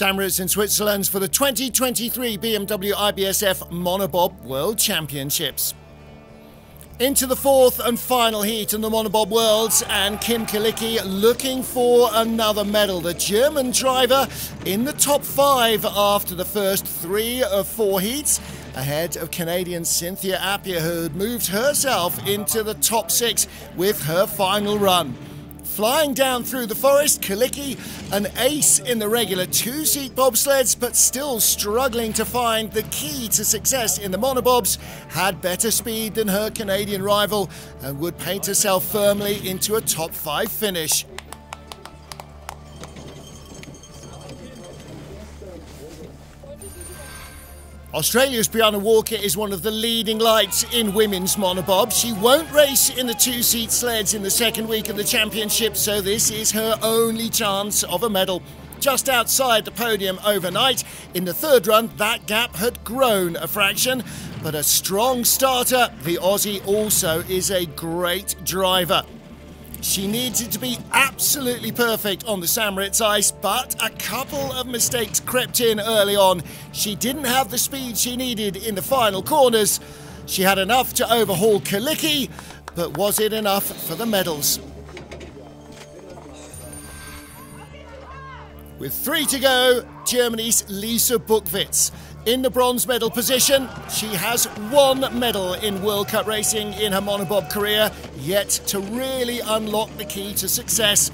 Moritz in Switzerland for the 2023 BMW IBSF Monobob World Championships. Into the fourth and final heat in the Monobob Worlds, and Kim Kalicki looking for another medal. The German driver in the top 5 after the first 3 of 4 heats, ahead of Canadian Cynthia Appiah, who had moved herself into the top 6 with her final run. Flying down through the forest, Kalicki, an ace in the regular 2-seat bobsleds, but still struggling to find the key to success in the monobobs, had better speed than her Canadian rival and would paint herself firmly into a top 5 finish. Australia's Brianna Walker is one of the leading lights in women's monobob. She won't race in the 2-seat sleds in the second week of the championship, so this is her only chance of a medal. Just outside the podium overnight, in the third run, that gap had grown a fraction, but a strong starter. The Aussie also is a great driver. She needed to be absolutely perfect on the Moritz ice, but a couple of mistakes crept in early on. She didn't have the speed she needed in the final corners. She had enough to overhaul Kalicki, but was it enough for the medals? With 3 to go, Germany's Lisa Buchwitz in the bronze medal position. She has 1 medal in World Cup racing in her monobob career, yet to really unlock the key to success.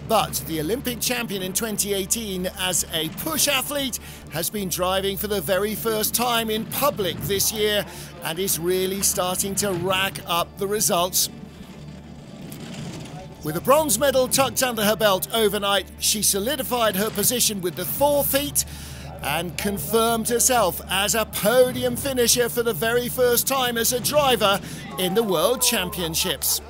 But the Olympic champion in 2018 as a push athlete has been driving for the very first time in public this year and is really starting to rack up the results. With a bronze medal tucked under her belt overnight, she solidified her position with the 4th heat and confirmed herself as a podium finisher for the very first time as a driver in the World Championships.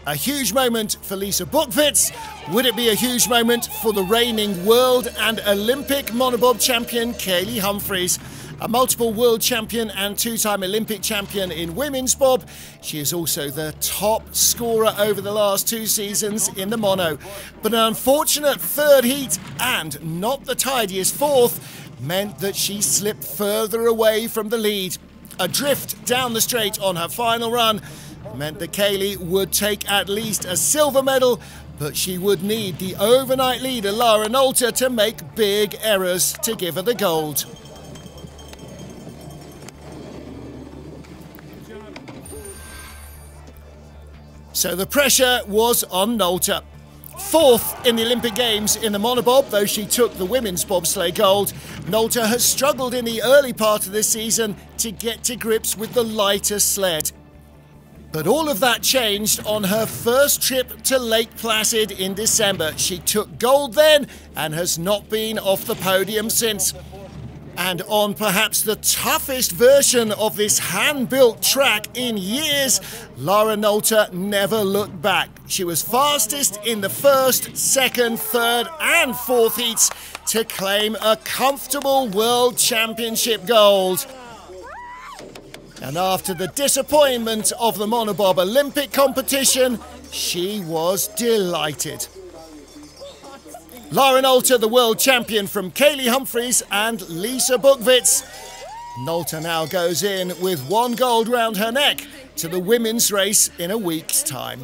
A huge moment for Lisa Buchwitz. Would it be a huge moment for the reigning world and Olympic monobob champion Kaillie Humphries? A multiple world champion and 2-time Olympic champion in women's bob, she is also the top scorer over the last 2 seasons in the mono. But an unfortunate 3rd heat and not the tidiest 4th meant that she slipped further away from the lead. A drift down the straight on her final run meant that Kaillie would take at least a silver medal, but she would need the overnight leader Lara Nolte to make big errors to give her the gold. So the pressure was on Nolte. 4th in the Olympic Games in the monobob, though she took the women's bobsleigh gold. Nolte has struggled in the early part of this season to get to grips with the lighter sled. But all of that changed on her first trip to Lake Placid in December. She took gold then and has not been off the podium since. And on perhaps the toughest version of this hand-built track in years, Lara Nolte never looked back. She was fastest in the 1st, 2nd, 3rd and 4th heats to claim a comfortable World Championship gold. And after the disappointment of the monobob Olympic competition, she was delighted. Lara Nolte, the world champion from Kaillie Humphries and Lisa Buchwitz. Nolte now goes in with 1 gold round her neck to the women's race in a week's time.